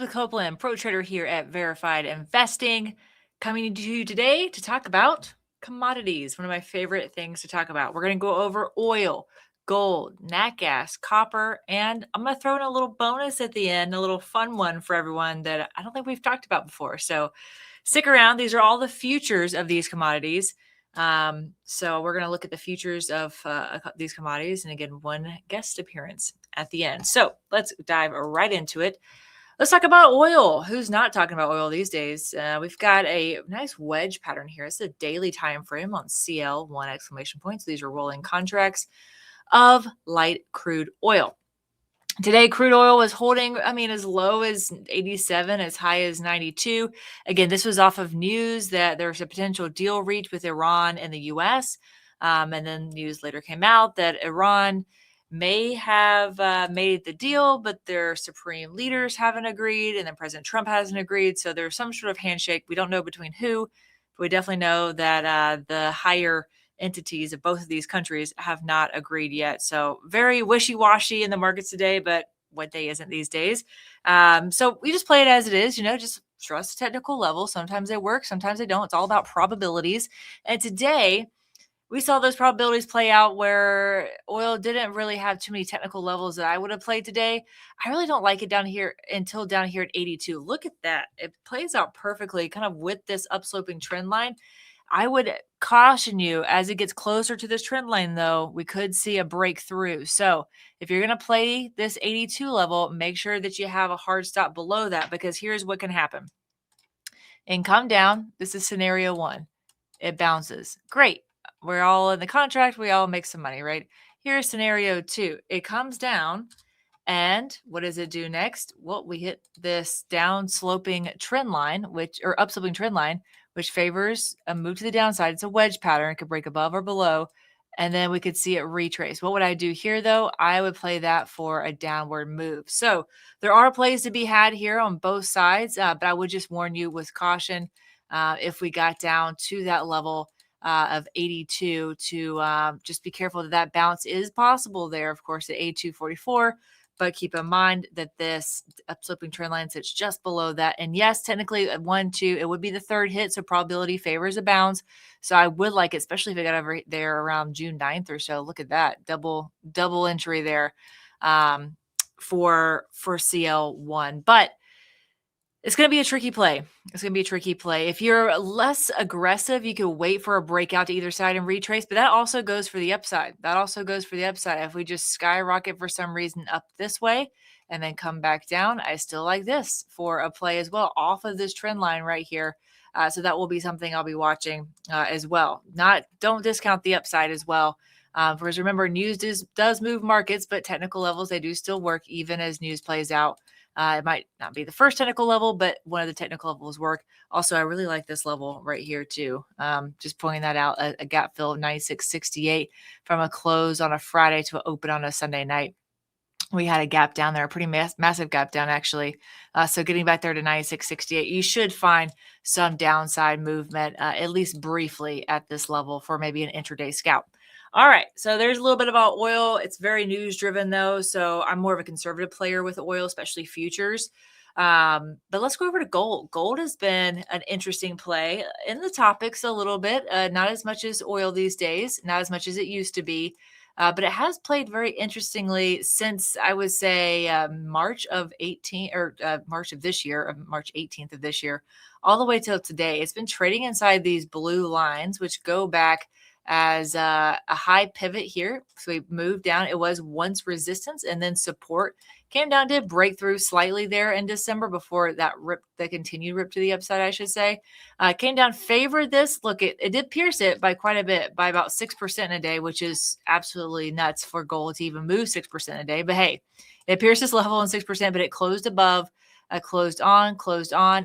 Elizabeth Copeland, pro trader here at Verified Investing, coming to you today to talk about commodities, one of my favorite things to talk about. We're going to go over oil, gold, nat gas, copper, and I'm going to throw in a little bonus at the end, a little fun one for everyone that I don't think we've talked about before. So stick around. These are all the futures of these commodities. So we're going to look at the futures of these commodities, and again, one guest appearance at the end. So let's dive right into it. Let's talk about oil. Who's not talking about oil these days? We've got a nice wedge pattern here. It's a daily time frame on CL1 exclamation points. These are rolling contracts of light crude oil. Today, crude oil was holding, as low as 87, as high as 92. Again, this was off of news that there's a potential deal reached with Iran and the U.S. And then news later came out that Iran may have made the deal, but their supreme leaders haven't agreed, and then President Trump hasn't agreed. So there's some sort of handshake. We don't know between who, but we definitely know that the higher entities of both of these countries have not agreed yet. So very wishy-washy in the markets today, but what day isn't these days? So we just play it as it is, just trust technical level. Sometimes they work, sometimes they don't. It's all about probabilities. And today we saw those probabilities play out where oil didn't really have too many technical levels that I would have played today. I really don't like it down here until down here at 82. Look at that. It plays out perfectly kind of with this upsloping trend line. I would caution you as it gets closer to this trend line, though, we could see a breakthrough. So if you're going to play this 82 level, make sure that you have a hard stop below that, because here's what can happen. And come down. This is scenario one. It bounces. Great. We're all in the contract. We all make some money, right? Here's scenario two. It comes down. And what does it do next? Well, we hit this down sloping trend line, or upsloping trend line, which favors a move to the downside. It's a wedge pattern. It could break above or below, and then we could see it retrace. What would I do here, though? I would play that for a downward move. So there are plays to be had here on both sides, but I would just warn you with caution if we got down to that level of 82 to just be careful that bounce is possible there, of course, at 82.44. But keep in mind that this upsloping trend line sits just below that. And yes, technically at 1, 2, it would be the third hit. So probability favors a bounce. So I would like it, especially if it got over there around June 9th or so. Look at that. Double entry there for CL1. But it's going to be a tricky play. If you're less aggressive, you could wait for a breakout to either side and retrace, but that also goes for the upside. If we just skyrocket for some reason up this way and then come back down, I still like this for a play as well off of this trend line right here. So that will be something I'll be watching as well. Don't discount the upside as well. Because remember, news does move markets, but technical levels, they do still work even as news plays out. It might not be the first technical level, but one of the technical levels work. Also, I really like this level right here too. Just pointing that out, a gap fill of 96.68 from a close on a Friday to an open on a Sunday night. We had a gap down there, a pretty massive gap down actually. So getting back there to 96.68, you should find some downside movement, at least briefly at this level for maybe an intraday scalp. All right, so there's a little bit about oil. It's very news driven though, so I'm more of a conservative player with oil, especially futures. But let's go over to gold. Gold has been an interesting play in the topics a little bit, not as much as oil these days, not as much as it used to be. But it has played very interestingly since I would say March of this year, March 18th of this year, all the way till today. It's been trading inside these blue lines, which go back as a high pivot here. So we moved down. It was once resistance and then support. Came down to breakthrough slightly there in December before that continued rip to the upside, I should say. Came down, favored this. Look, it did pierce it by quite a bit, by about 6% in a day, which is absolutely nuts for gold to even move 6% in a day. But hey, it pierced this level in 6%, but it closed above, closed on,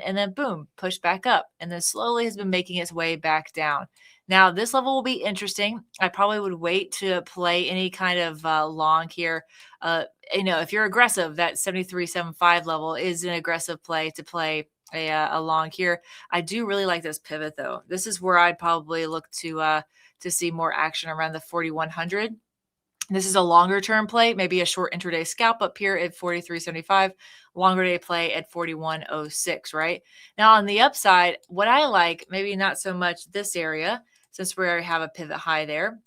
and then boom, pushed back up. And then slowly has been making its way back down. Now, this level will be interesting. I probably would wait to play any kind of long here. If you're aggressive, that 73.75 level is an aggressive play to play a long here. I do really like this pivot, though. This is where I'd probably look to see more action around the 4,100. This is a longer term play, maybe a short intraday scalp up here at 43.75, longer day play at 41.06, right? Now on the upside, what I like, maybe not so much this area, since we already have a pivot high there.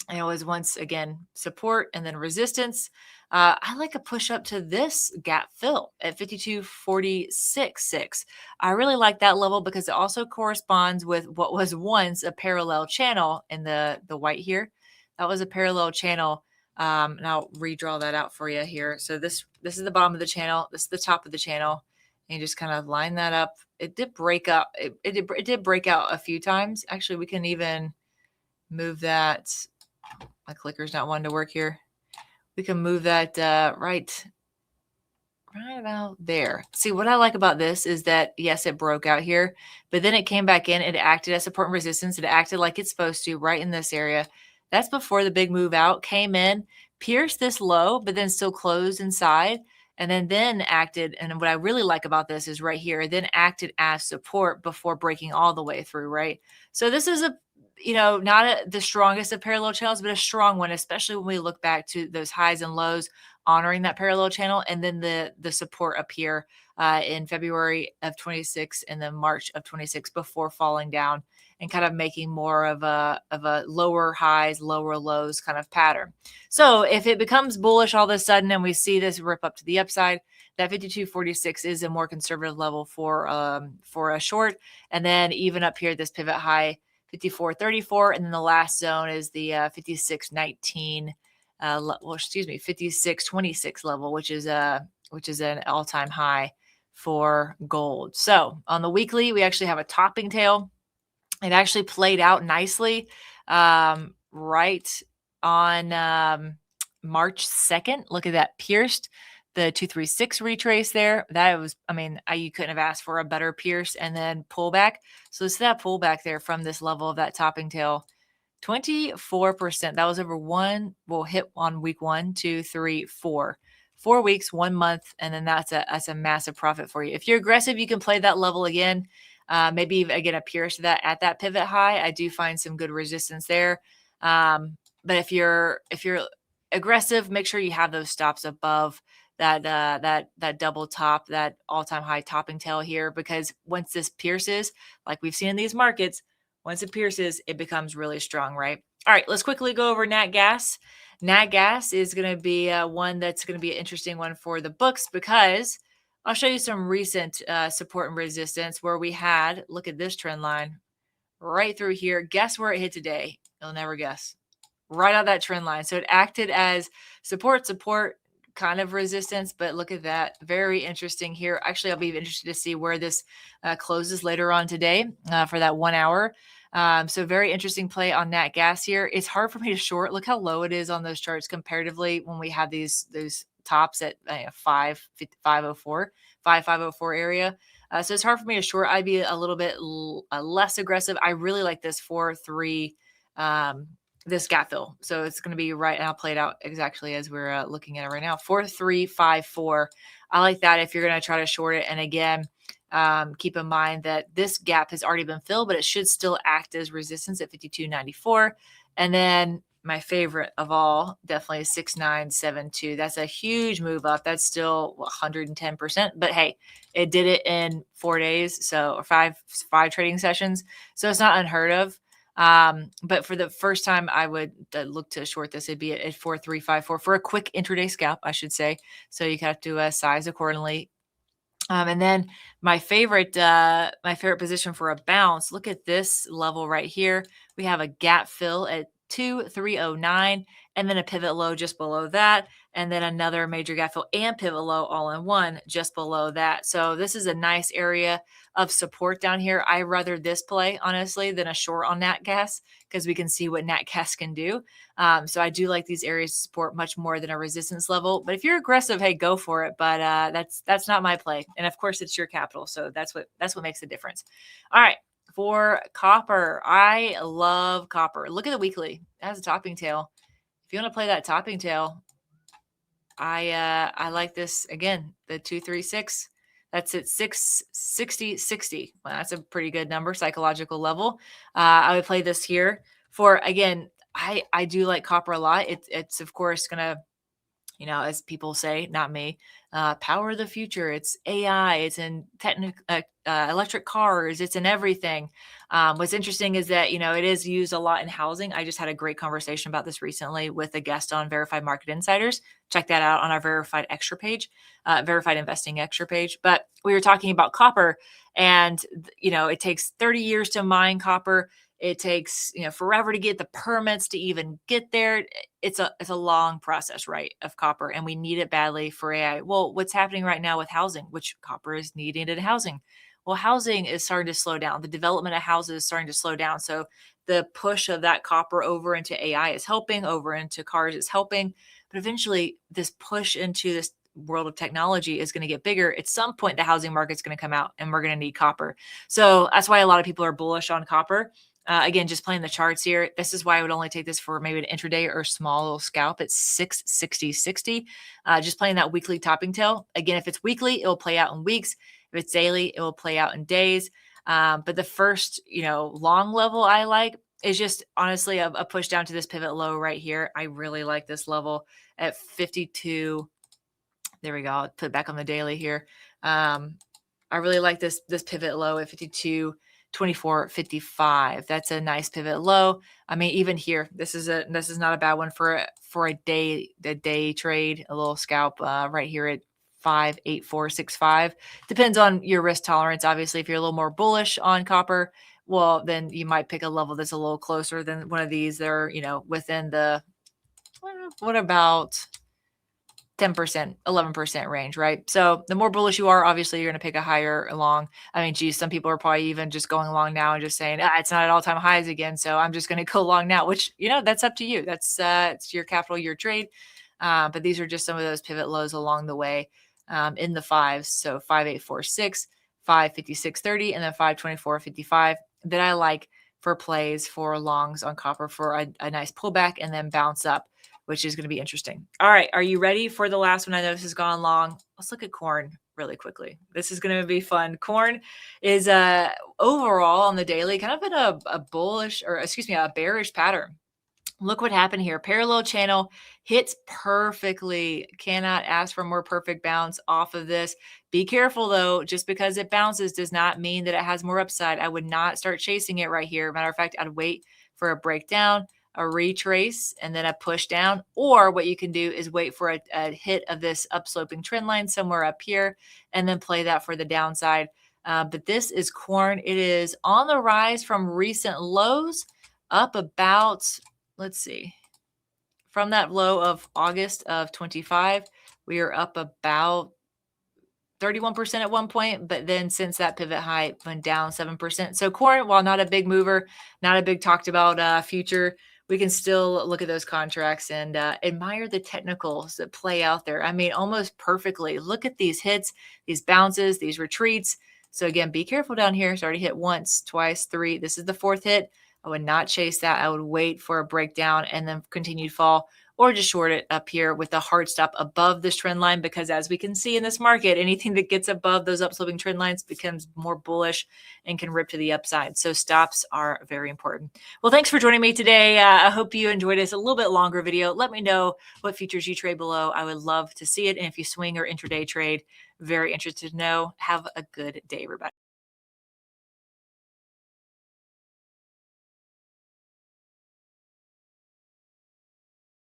And it was once again support and then resistance. I like a push up to this gap fill at 52.46.6. I really like that level because it also corresponds with what was once a parallel channel in the white here. That was a parallel channel. And I'll redraw that out for you here. So this is the bottom of the channel. This is the top of the channel. And you just kind of line that up. It did break up. It did break out a few times. Actually, we can even move that. My clicker's not wanting to work here. We can move that right about there. See, what I like about this is that, yes, it broke out here, but then it came back in. It acted as support and resistance. It acted like it's supposed to right in this area. That's before the big move out. Came in, pierced this low, but then still closed inside. And then acted. And what I really like about this is right here, then acted as support before breaking all the way through, right? So this is not the strongest of parallel channels, but a strong one, especially when we look back to those highs and lows honoring that parallel channel, and then the support up here in February of 26 and then March of 26 before falling down and kind of making more of a lower highs, lower lows kind of pattern. So if it becomes bullish all of a sudden and we see this rip up to the upside, that 52.46 is a more conservative level for a short. And then even up here, this pivot high 54.34, and then the last zone is the 56.19. 56.26 level, which is an all-time high for gold. So on the weekly, we actually have a topping tail. It actually played out nicely right on March 2nd. Look at that, pierced the 236 retrace there. That was, you couldn't have asked for a better pierce and then pullback. So it's that pullback there from this level of that topping tail. 24%. That was over we'll hit on week 1, 2, 3, 4. 4 weeks, 1 month, and then that's a massive profit for you. If you're aggressive, you can play that level again. Maybe again a pierce that at that pivot high. I do find some good resistance there. But if you're aggressive, make sure you have those stops above that double top, that all-time high topping tail here, because once this pierces, like we've seen in these markets, once it pierces, it becomes really strong, right? All right, let's quickly go over nat gas. Nat gas is going to be one that's going to be an interesting one for the books, because I'll show you some recent support and resistance where we had, look at this trend line right through here. Guess where it hit today? You'll never guess. Right on that trend line. So it acted as support, kind of resistance, but look at that. Very interesting here. Actually, I'll be interested to see where this closes later on today for that 1 hour. So very interesting play on nat gas here. It's hard for me to short. Look how low it is on those charts comparatively when we have those tops at 504 area. So it's hard for me to short. I'd be a little bit less aggressive. I really like this 4-3 this gap fill. So it's going to be right, and I'll play it out exactly as we're looking at it right now. 4-3-5-4. I like that if you're going to try to short it. And again, keep in mind that this gap has already been filled, but it should still act as resistance at 52.94. And then my favorite of all, definitely 6.972. That's a huge move up. That's still 110%. But hey, it did it in 4 days, or five trading sessions. So it's not unheard of. But for the first time, I would look to short this. It'd be at 4.354 for a quick intraday scalp, I should say. So you have to size accordingly. And then my favorite position for a bounce. Look at this level right here. We have a gap fill at 2.309, and then a pivot low just below that, and then another major gap fill and pivot low all in one just below that. So this is a nice area of support down here. I rather this play, honestly, than a short on nat gas, because we can see what nat gas can do. So I do like these areas of support much more than a resistance level. But if you're aggressive, hey, go for it. But that's not my play. And of course, it's your capital, so that's what makes the difference. All right. For copper, I love copper. Look at the weekly. It has a topping tail. If you want to play that topping tail, I like this again. The 236. That's at 660.60. Well, that's a pretty good number, psychological level. I would play this here for, again, I do like copper a lot. It's of course gonna, as people say, not me, power of the future. It's AI. It's in electric cars. It's in everything. What's interesting is that it is used a lot in housing. I just had a great conversation about this recently with a guest on Verified Market Insiders. Check that out on our Verified Extra page, Verified Investing Extra page. But we were talking about copper, and it takes 30 years to mine copper. It takes forever to get the permits to even get there. It's a long process, right, of copper, and we need it badly for AI. Well, what's happening right now with housing, which copper is needed in housing? Well, housing is starting to slow down. The development of houses is starting to slow down. So the push of that copper over into AI is helping, over into cars is helping. But eventually, this push into this world of technology is going to get bigger. At some point, the housing market's going to come out, and we're going to need copper. So that's why a lot of people are bullish on copper. Again, just playing the charts here. This is why I would only take this for maybe an intraday or small little scalp at 660.60. Just playing that weekly topping tail. Again, if it's weekly, it will play out in weeks. If it's daily, it will play out in days. But the first, long level I like is just honestly a push down to this pivot low right here. I really like this level at 52. There we go. I'll put it back on the daily here. I really like this pivot low at 52.24.55. That's a nice pivot low. I mean, even here, this is not a bad one for a day trade, a little scalp right here at 58465. Depends on your risk tolerance. Obviously, if you're a little more bullish on copper, well, then you might pick a level that's a little closer than one of these. They're, within the, what about 10%, 11% range, right? So the more bullish you are, obviously you're going to pick a higher long. I mean, geez, some people are probably even just going long now and just saying, it's not at all-time highs again, so I'm just going to go long now, which, that's up to you. That's it's your capital, your trade. But these are just some of those pivot lows along the way in the fives. So 5846, 556.30, and then 524.55 that I like for plays for longs on copper for a nice pullback and then bounce up, which is going to be interesting. All right. Are you ready for the last one? I know this has gone long. Let's look at corn really quickly. This is going to be fun. Corn is overall on the daily kind of in a bullish, or excuse me, a bearish pattern. Look what happened here. Parallel channel hits perfectly. Cannot ask for more perfect bounce off of this. Be careful though. Just because it bounces does not mean that it has more upside. I would not start chasing it right here. Matter of fact, I'd wait for a breakdown, a retrace, and then a push down. Or what you can do is wait for a hit of this upsloping trend line somewhere up here and then play that for the downside. But this is corn. It is on the rise from recent lows, up about, let's see, from that low of August of 25, we are up about 31% at one point, but then since that pivot high went down 7%. So corn, while not a big mover, not a big talked about future, we can still look at those contracts and admire the technicals that play out there. I mean, almost perfectly. Look at these hits, these bounces, these retreats. So again, be careful down here. It's already hit once, twice, three. This is the fourth hit. I would not chase that. I would wait for a breakdown and then continued fall, or just short it up here with the hard stop above this trend line, because as we can see in this market, anything that gets above those upsloping trend lines becomes more bullish and can rip to the upside. So stops are very important. Well, thanks for joining me today. I hope you enjoyed this a little bit longer video. Let me know what futures you trade below. I would love to see it. And if you swing or intraday trade, very interested to know. Have a good day, everybody.